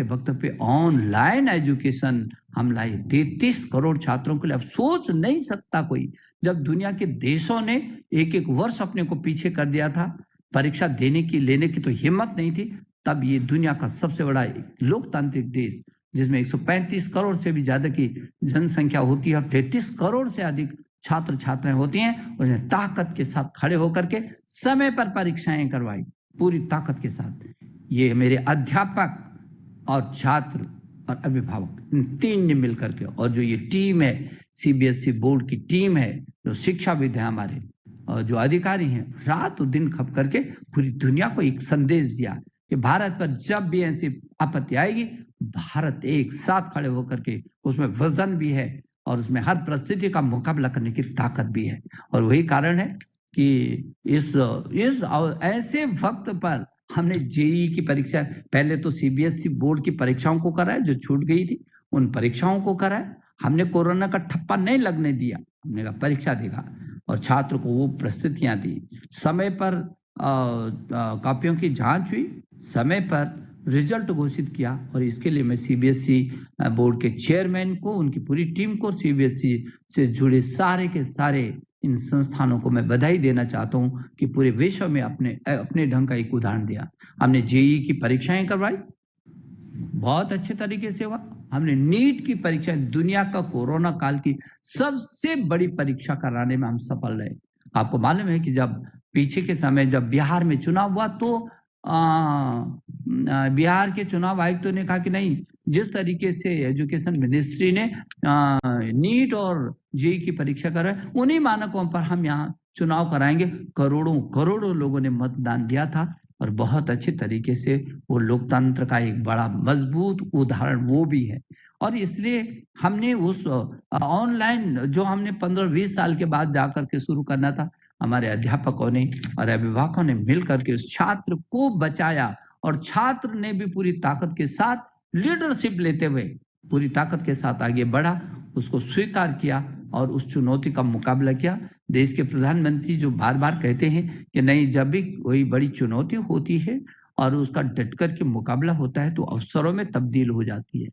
वक्त पे ऑनलाइन एजुकेशन हम लाए 33 करोड़ छात्रों के लिए। अब सोच नहीं सकता कोई, जब दुनिया के देशों ने एक वर्ष अपने को पीछे कर दिया था, परीक्षा लेने की तो हिम्मत नहीं थी, तब ये दुनिया का सबसे बड़ा लोकतांत्रिक देश, जिसमें 135 करोड़ से भी ज्यादा की जनसंख्या होती है, 33 करोड़ से अधिक छात्र छात्राएं होती हैं, उन्हें ताकत के साथ खड़े होकर के समय पर परीक्षाएं करवाई, पूरी ताकत के साथ। ये मेरे अध्यापक और छात्र और अभिभावक, इन तीन ने मिलकर के, और जो ये टीम है, सीबीएसई बोर्ड की टीम है, जो शिक्षाविद है हमारे और जो अधिकारी हैं, रात दिन खप करके पूरी दुनिया को एक संदेश दिया कि भारत पर जब भी ऐसी आपत्ति आएगी, भारत एक साथ खड़े होकर के, उसमें वजन भी है और उसमें हर परिस्थिति का मुकाबला करने की ताकत भी है। और वही कारण है कि इस ऐसे वक्त पर हमने जेईई की परीक्षा, पहले तो सीबीएसई बोर्ड की परीक्षाओं को कराया जो छूट गई थी, उन परीक्षाओं को कराया। हमने कोरोना का ठप्पा नहीं लगने दिया, हमने कहा परीक्षा देगा और छात्र को वो परिस्थितियां दी। समय पर कॉपियों की जांच हुई, समय पर रिजल्ट घोषित किया, और इसके लिए मैं सीबीएसई बोर्ड के चेयरमैन को, उनकी पूरी टीम को, सीबीएसई से जुड़े सारे के सारे इन संस्थानों को मैं बधाई देना चाहता हूं कि पूरे विश्व में अपने ढंग का एक उदाहरण दिया। हमने जेईई की परीक्षाएं करवाई, बहुत अच्छे तरीके से हुआ। हमने नीट की परीक्षा, दुनिया का कोरोना काल की सबसे बड़ी परीक्षा कराने में हम सफल रहे। आपको मालूम है कि जब पीछे के समय जब बिहार में चुनाव हुआ, तो बिहार के चुनाव आयुक्त ने कहा कि नहीं, जिस तरीके से एजुकेशन मिनिस्ट्री ने नीट और जेईई की परीक्षा कराई, उन्हीं मानकों पर हम यहाँ चुनाव कराएंगे। करोड़ों लोगों ने मतदान दिया था और बहुत अच्छे तरीके से वो लोकतंत्र का एक बड़ा मजबूत उदाहरण वो भी है। और इसलिए हमने उस ऑनलाइन जो हमने 15-20 साल के बाद जाकर के शुरू करना था, हमारे अध्यापकों ने और अभिभावकों ने मिलकर के उस छात्र को बचाया, और छात्र ने भी पूरी ताकत के साथ लीडरशिप लेते हुए पूरी ताकत के साथ आगे बढ़ा, उसको स्वीकार किया और उस चुनौती का मुकाबला किया। देश के प्रधानमंत्री जो बार बार कहते हैं कि नहीं, जब भी कोई बड़ी चुनौती होती है और उसका डट कर के मुकाबला होता है तो अवसरों में तब्दील हो जाती है।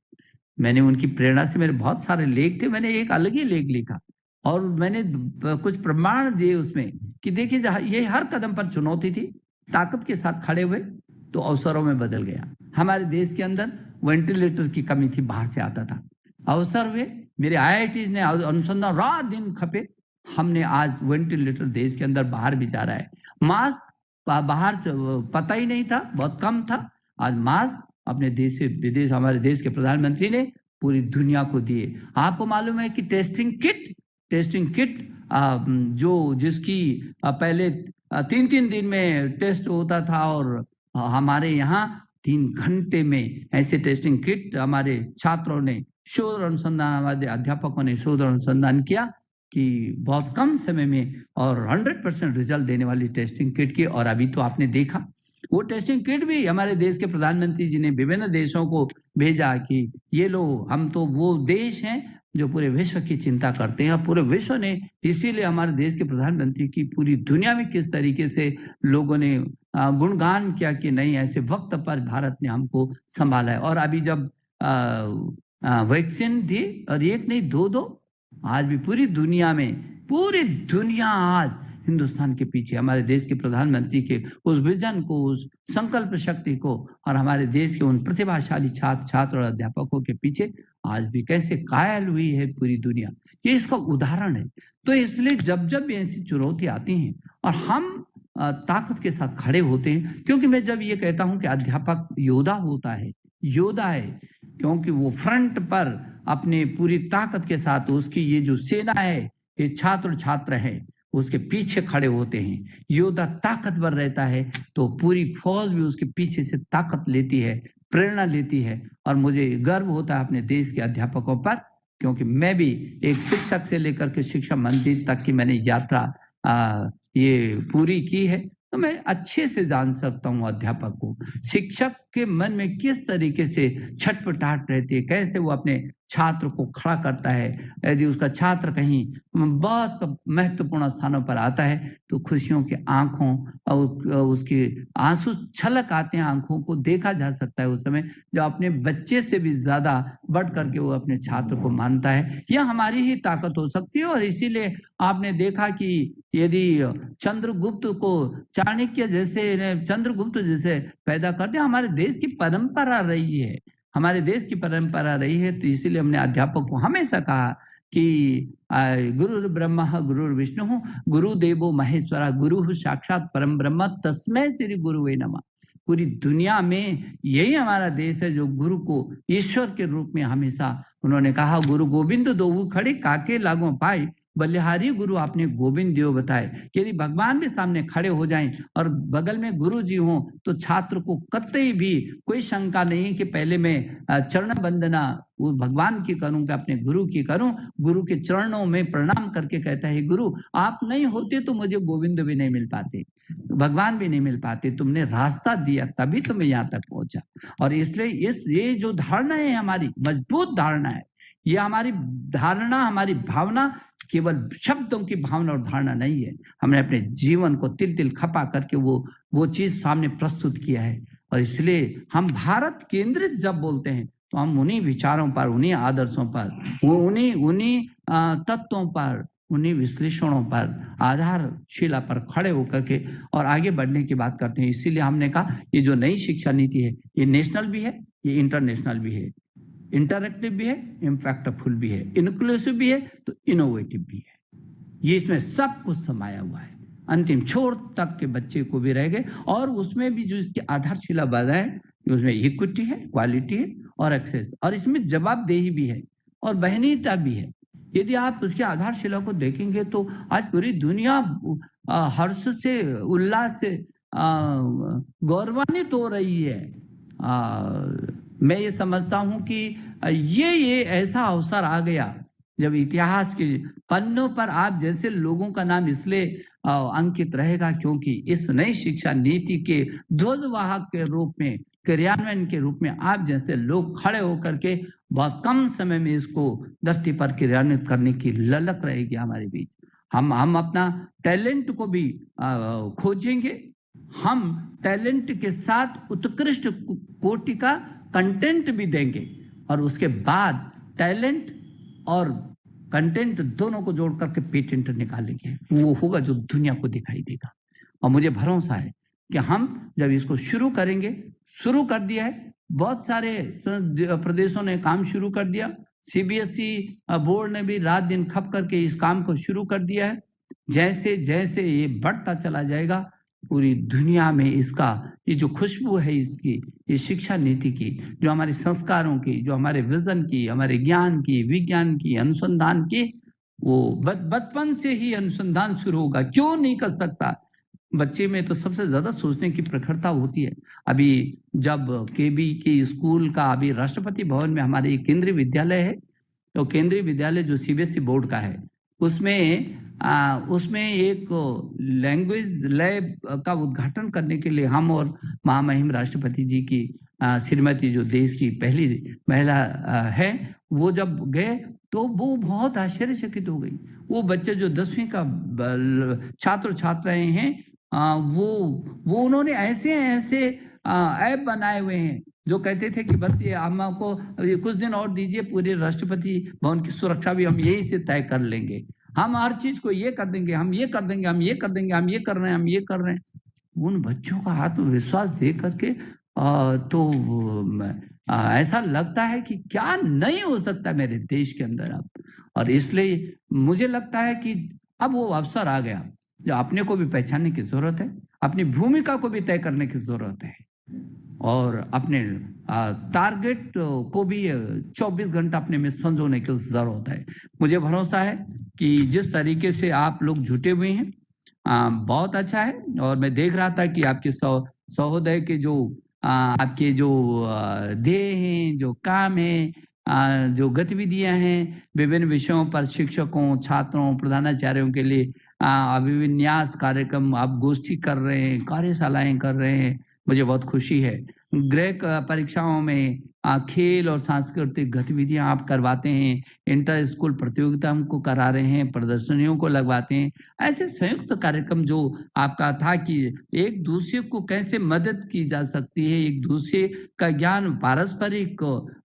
मैंने उनकी प्रेरणा से, मेरे बहुत सारे लेख थे, मैंने एक अलग ही लेख लिखा और मैंने कुछ प्रमाण दिए उसमें कि देखिए जहाँ ये हर कदम पर चुनौती थी, ताकत के साथ खड़े हुए तो अवसरों में बदल गया। हमारे देश के अंदर वेंटिलेटर की कमी थी, बाहर से आता था, अवसर हुए, मेरे IITs ने अनुसंधान रात दिन खपे, हमने आज वेंटिलेटर देश के अंदर बाहर भी जा रहा है। मास्क बाहर पता ही नहीं था, बहुत कम था, आज मास्क अपने देश से विदेश हमारे देश के प्रधानमंत्री ने पूरी दुनिया को दिए। आपको मालूम है कि टेस्टिंग किट जो जिसकी पहले 3-3 दिन में टेस्ट होता था और हमारे यहाँ 3 घंटे में ऐसे टेस्टिंग किट हमारे छात्रों ने शोध अनुसंधान, हमारे अध्यापकों ने शोध अनुसंधान किया कि बहुत कम समय में और 100% रिजल्ट देने वाली टेस्टिंग किट की। और अभी तो आपने देखा वो टेस्टिंग किट भी हमारे देश के प्रधानमंत्री जी ने विभिन्न देशों को भेजा कि ये लो, हम तो वो देश हैं जो पूरे विश्व की चिंता करते हैं। पूरे विश्व ने इसीलिए हमारे देश के प्रधानमंत्री की पूरी दुनिया में किस तरीके से लोगों ने गुणगान किया कि नहीं, ऐसे वक्त पर भारत ने हमको संभाला है। और अभी जब वैक्सीन दी और एक नहीं 2-2, आज भी पूरी दुनिया आज हिंदुस्तान के पीछे, हमारे देश के प्रधानमंत्री के उस विजन को, उस संकल्प शक्ति को और हमारे देश के उन प्रतिभाशाली छात्र और अध्यापकों के पीछे आज भी कैसे कायल हुई है पूरी दुनिया, ये इसका उदाहरण है। तो इसलिए जब जब ऐसी चुनौती आती हैं और हम ताकत के साथ खड़े होते हैं, क्योंकि मैं जब ये कहता हूं कि अध्यापक योद्धा होता है, योद्धा है, क्योंकि वो फ्रंट पर अपने पूरी ताकत के साथ उसकी ये जो सेना है, ये छात्र है, उसके पीछे खड़े होते हैं। योद्धा ताकतवर रहता है तो पूरी फौज भी उसके पीछे से ताकत लेती है, प्रेरणा लेती है। और मुझे गर्व होता है अपने देश के अध्यापकों पर, क्योंकि मैं भी एक शिक्षक से लेकर के शिक्षा मंत्री तक की मैंने यात्रा ये पूरी की है, तो मैं अच्छे से जान सकता हूँ अध्यापक को, शिक्षक के मन में किस तरीके से छटपटाहट रहती है, कैसे वो अपने छात्र को खड़ा करता है। यदि उसका छात्र कहीं बहुत महत्वपूर्ण स्थानों पर आता है तो खुशियों की आंखों और उसके आंसू छलक आते हैं, आंखों को देखा जा सकता है उस समय, जब अपने बच्चे से भी ज्यादा बढ़ करके वो अपने छात्र को मानता है। यह हमारी ही ताकत हो सकती है। और इसीलिए आपने देखा कि यदि चंद्रगुप्त को चाणक्य जैसे चंद्रगुप्त जैसे पैदा करते, हमारे देश की परंपरा रही है, हमारे देश की परंपरा रही है। तो इसीलिए हमने अध्यापक को हमेशा कहा कि गुरुर् ब्रह्मा गुरुर् विष्णु गुरुदेवो महेश्वरा गुरु साक्षात परम ब्रह्म तस्मै श्री गुरुवे नमः। पूरी दुनिया में यही हमारा देश है जो गुरु को ईश्वर के रूप में हमेशा उन्होंने कहा, गुरु गोविंद दोऊ खड़े काके लागो पाए, बलिहारी गुरु आपने गोविंद देव बताए। यदि भगवान भी सामने खड़े हो जाएं और बगल में गुरु जी हों तो छात्र को कतई भी कोई शंका नहीं कि पहले मैं चरण वंदना वो भगवान की करूं कि अपने गुरु की करूं। गुरु के चरणों में प्रणाम करके कहता है, गुरु आप नहीं होते तो मुझे गोविंद भी नहीं मिल पाते, भगवान भी नहीं मिल पाते, तुमने रास्ता दिया तभी तो मैं यहाँ तक पहुंचा। और इसलिए ये जो धारणा है हमारी मजबूत धारणा है, ये हमारी धारणा, हमारी भावना केवल शब्दों की भावना और धारणा नहीं है, हमने अपने जीवन को तिल तिल खपा करके वो चीज सामने प्रस्तुत किया है। और इसलिए हम भारत केंद्रित जब बोलते हैं तो हम उन्हीं विचारों पर, उन्हीं आदर्शों पर, उन्हीं तत्वों पर, उन्हीं विश्लेषणों पर, आधारशिला पर खड़े होकर के और आगे बढ़ने की बात करते हैं। इसीलिए हमने कहा ये जो नई शिक्षा नीति है ये नेशनल भी है, ये इंटरनेशनल भी है, इंटरएक्टिव भी है, इम्पैक्टफुल भी है, इंक्लूसिव भी है तो इनोवेटिव भी है। ये इसमें सब कुछ समाया हुआ है, अंतिम छोर तक के बच्चे को भी रह गए। और उसमें भी जो इसकी आधारशिला बनाए, उसमें इक्विटी है, क्वालिटी है और एक्सेस, और इसमें जवाबदेही भी है और बहनीयता भी है। यदि आप उसके आधारशिला को देखेंगे तो आज पूरी दुनिया हर्ष से, उल्लास से गौरवान्वित हो रही है। मैं ये समझता हूं कि ये ऐसा अवसर आ गया जब इतिहास के पन्नों पर आप जैसे लोगों का नाम इसलिए अंकित रहेगा क्योंकि इस नई शिक्षा नीति के ध्वजवाहक के रूप में, क्रियान्वयन के रूप में आप जैसे लोग खड़े होकर के बहुत कम समय में इसको धरती पर क्रियान्वित करने की ललक रहेगी हमारे बीच। हम अपना टैलेंट को भी खोजेंगे, हम टैलेंट के साथ उत्कृष्ट कोटि का कंटेंट भी देंगे। और उसके बाद टैलेंट और कंटेंट दोनों को जोड़ करके पेटेंट निकालेंगे। वो होगा जो दुनिया को दिखाई देगा। और मुझे भरोसा है कि हम जब इसको शुरू करेंगे, शुरू कर दिया है, बहुत सारे प्रदेशों ने काम शुरू कर दिया। सीबीएसई बोर्ड ने भी रात दिन खप करके इस काम को शुरू कर दिया है। जैसे जैसे ये बढ़ता चला जाएगा, पूरी दुनिया में इसका ये जो खुशबू है इसकी, ये शिक्षा नीति की, जो हमारे संस्कारों की, जो हमारे विजन की, हमारे ज्ञान की, विज्ञान की, अनुसंधान की, वो बचपन से ही अनुसंधान शुरू होगा। क्यों नहीं कर सकता? बच्चे में तो सबसे ज्यादा सोचने की प्रखरता होती है। अभी जब केबी के स्कूल का अभी राष्ट्रपति भवन में हमारे केंद्रीय विद्यालय है, तो केंद्रीय विद्यालय जो सीबीएसई बोर्ड का है, उसमें एक लैंग्वेज लैब का उद्घाटन करने के लिए हम और महामहिम राष्ट्रपति जी की श्रीमती, जो देश की पहली महिला है, वो जब गए तो वो बहुत आश्चर्यचकित हो गई। वो बच्चे जो 10वीं का छात्र छात्राएं हैं, वो उन्होंने ऐसे ऐसे ऐप बनाए हुए हैं जो कहते थे कि बस ये हमको कुछ दिन और दीजिए, पूरे राष्ट्रपति भवन की सुरक्षा भी हम यही से तय कर लेंगे, हम हर चीज को ये कर देंगे, हम ये कर देंगे, हम ये कर देंगे, हम ये कर रहे हैं, हम ये कर रहे हैं। उन बच्चों का आत्मविश्वास देख करके ऐसा लगता है कि क्या नहीं हो सकता मेरे देश के अंदर अब। और इसलिए मुझे लगता है कि अब वो अवसर आ गया जो अपने को भी पहचानने की जरूरत है, अपनी भूमिका को भी तय करने की जरूरत है, और अपने टारगेट को भी 24 घंटा अपने में संजोने की जरूरत है। मुझे भरोसा है कि जिस तरीके से आप लोग जुटे हुए हैं, बहुत अच्छा है। और मैं देख रहा था कि आपके सहोदय के जो आपके जो ध्येय हैं, जो काम है, जो गतिविधियां हैं, विभिन्न विषयों पर शिक्षकों, छात्रों, प्रधानाचार्यों के लिए अभिविन्यास कार्यक्रम आप गोष्ठी कर रहे हैं, कार्यशालाएं कर रहे हैं, मुझे बहुत खुशी है। गृह परीक्षाओं में खेल और सांस्कृतिक गतिविधियां आप करवाते हैं, इंटर स्कूल प्रतियोगिता हमको करा रहे हैं, प्रदर्शनियों को लगवाते हैं। ऐसे संयुक्त कार्यक्रम जो आपका था कि एक दूसरे को कैसे मदद की जा सकती है, एक दूसरे का ज्ञान पारस्परिक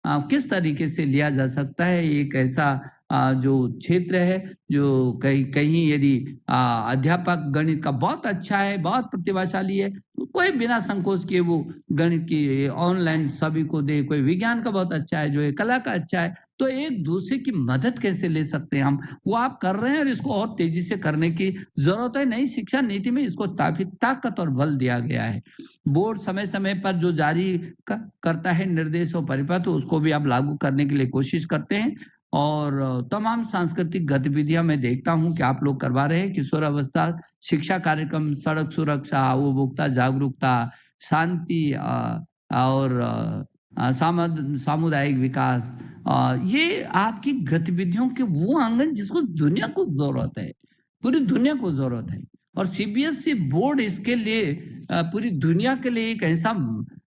किस तरीके से लिया जा सकता है, एक ऐसा जो क्षेत्र है जो कहीं यदि अध्यापक गणित का बहुत अच्छा है, बहुत प्रतिभाशाली है, तो कोई बिना संकोच किए वो गणित की ऑनलाइन सभी को दे, कोई विज्ञान का बहुत अच्छा है, जो है कला का अच्छा है, तो एक दूसरे की मदद कैसे ले सकते हैं हम, वो आप कर रहे हैं। और इसको और तेजी से करने की जरूरत है। नई शिक्षा नीति में इसको ताकत और बल दिया गया है। बोर्ड समय समय पर जो जारी करता है निर्देश और परिपत्र, उसको भी आप लागू करने के लिए कोशिश करते हैं। और तमाम सांस्कृतिक गतिविधियां मैं देखता हूं कि आप लोग करवा रहे हैं। किशोरावस्था शिक्षा कार्यक्रम, सड़क सुरक्षा, उपभोक्ता जागरूकता, शांति और सामुदायिक विकास, ये आपकी गतिविधियों के वो आंगन जिसको दुनिया को जरूरत है, पूरी दुनिया को जरूरत है। और सीबीएसई बोर्ड इसके लिए पूरी दुनिया के लिए एक ऐसा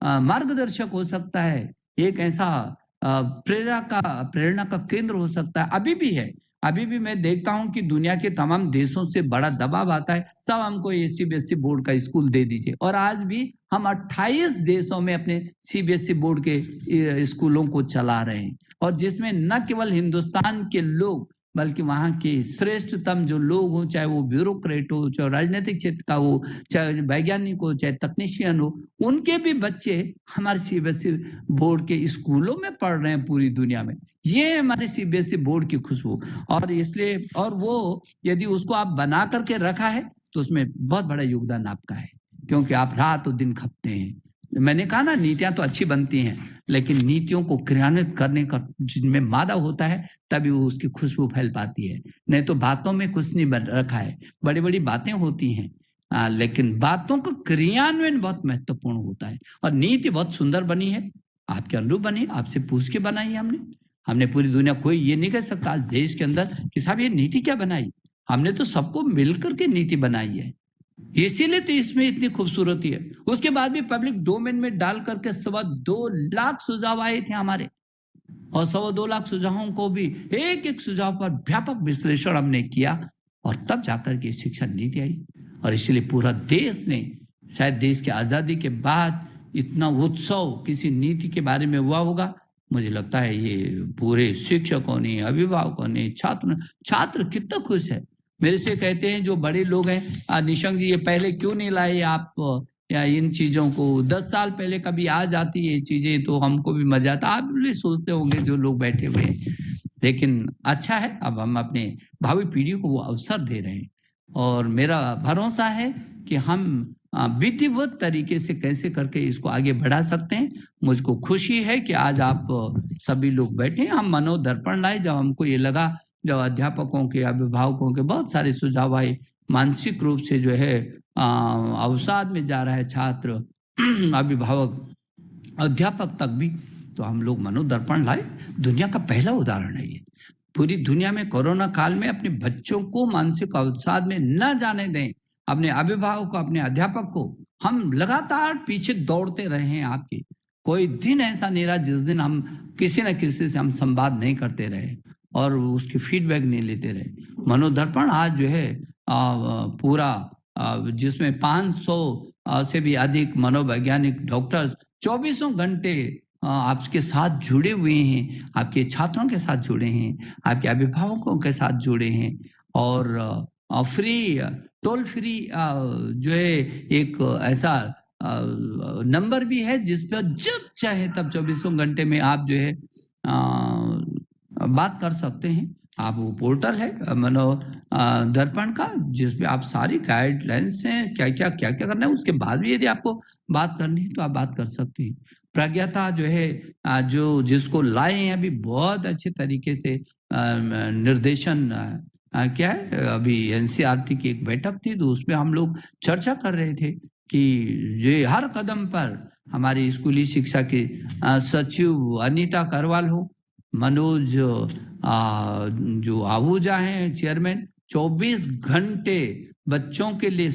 मार्गदर्शक हो सकता है, एक ऐसा प्रेरणा का केंद्र हो सकता है, अभी भी है। अभी भी मैं देखता हूं कि दुनिया के तमाम देशों से बड़ा दबाव आता है, सब हमको ये सीबीएसई बोर्ड का स्कूल दे दीजिए। और आज भी हम 28 देशों में अपने सीबीएसई बोर्ड के स्कूलों को चला रहे हैं, और जिसमें न केवल हिंदुस्तान के लोग बल्कि वहां के श्रेष्ठतम जो लोग हो, चाहे वो ब्यूरोक्रेट हो, चाहे राजनीतिक क्षेत्र का हो, चाहे वैज्ञानिक हो, चाहे तकनीशियन हो, उनके भी बच्चे हमारे सीबीएसई बोर्ड के स्कूलों में पढ़ रहे हैं पूरी दुनिया में। ये हमारे सीबीएसई बोर्ड की खुशबू। और इसलिए, और वो यदि उसको आप बना करके रखा है तो उसमें बहुत बड़ा योगदान आपका है, क्योंकि आप रात और दिन खपते हैं। मैंने कहा ना, नीतियां तो अच्छी बनती हैं, लेकिन नीतियों को क्रियान्वित करने का जिनमें मादा होता है तभी वो उसकी खुशबू फैल पाती है। नहीं तो बातों में कुछ नहीं बन रखा है, बड़ी बड़ी बातें होती हैं, लेकिन बातों का क्रियान्वयन बहुत महत्वपूर्ण होता है। और नीति बहुत सुंदर बनी है, आपके अनुरूप बनी, आपसे पूछ के बनाई है हमने पूरी दुनिया, कोई ये नहीं कह सकता आज देश के अंदर कि साहब ये नीति क्या बनाई, हमने तो सबको मिलकर के नीति बनाई है, इसीलिए तो इसमें इतनी खूबसूरती है। उसके बाद भी पब्लिक डोमेन में डाल करके 2.25 लाख सुझाव आए थे हमारे, और 2.25 लाख सुझावों को भी एक एक सुझाव पर व्यापक विश्लेषण हमने किया, और तब जाकर के शिक्षा नीति आई। और इसलिए पूरा देश ने, शायद देश की आजादी के बाद इतना उत्सव किसी नीति के बारे में हुआ होगा मुझे लगता है ये पूरे शिक्षकों ने, अभिभावकों ने, छात्र कितना खुश है। मेरे से कहते हैं जो बड़े लोग हैं, निशंक जी ये पहले क्यों नहीं लाए आप या इन चीजों को, 10 साल पहले कभी आ जाती ये चीजें तो हमको भी मजा आता। आप भी सोचते होंगे जो लोग बैठे हुए हैं, लेकिन अच्छा है अब हम अपने भावी पीढ़ियों को वो अवसर दे रहे हैं और मेरा भरोसा है कि हम विधिवत तरीके से कैसे करके इसको आगे बढ़ा सकते हैं। मुझको खुशी है कि आज आप सभी लोग बैठे हैं। हम मनोदर्पण लाए जब हमको ये लगा, जब अध्यापकों के, अभिभावकों के बहुत सारे सुझाव आए, मानसिक रूप से जो है अवसाद में जा रहा है छात्र, अभिभावक, अध्यापक तक भी, तो हम लोग मनोदर्पण लाए। दुनिया का पहला उदाहरण है ये। पूरी दुनिया में कोरोना काल में अपने बच्चों को मानसिक अवसाद में न जाने दें, अपने अभिभावक को, अपने अध्यापक को। हम लगातार पीछे दौड़ते रहे हैं आपके। कोई दिन ऐसा नहीं रहा जिस दिन हम किसी न किसी से हम संवाद नहीं करते रहे और उसकी फीडबैक नहीं लेते रहे। मनोदर्पण आज जो है पूरा जिसमें 500 से भी अधिक मनोवैज्ञानिक डॉक्टर्स 24 घंटे आपके साथ जुड़े हुए हैं, आपके छात्रों के साथ जुड़े हैं, आपके अभिभावकों के साथ जुड़े हैं और फ्री, टोल फ्री जो है एक ऐसा नंबर भी है जिस पर जब चाहे तब 24 घंटे में आप जो है बात कर सकते हैं। आप वो पोर्टल है मनो दर्पण का, जिसपे आप सारी गाइडलाइंस हैं, क्या क्या करना है, उसके बाद भी यदि आपको बात करनी है तो आप बात कर सकते हैं। प्रज्ञाता जो है जो जिसको लाए हैं अभी बहुत अच्छे तरीके से निर्देशन क्या है, अभी एनसीईआरटी की एक बैठक थी तो उसमें हम लोग चर्चा कर रहे थे कि ये हर कदम पर हमारी स्कूली शिक्षा के सचिव अनीता करवाल हो, मनोज जो आहूजा हैं चेयरमैन, 24 घंटे बच्चों के लिए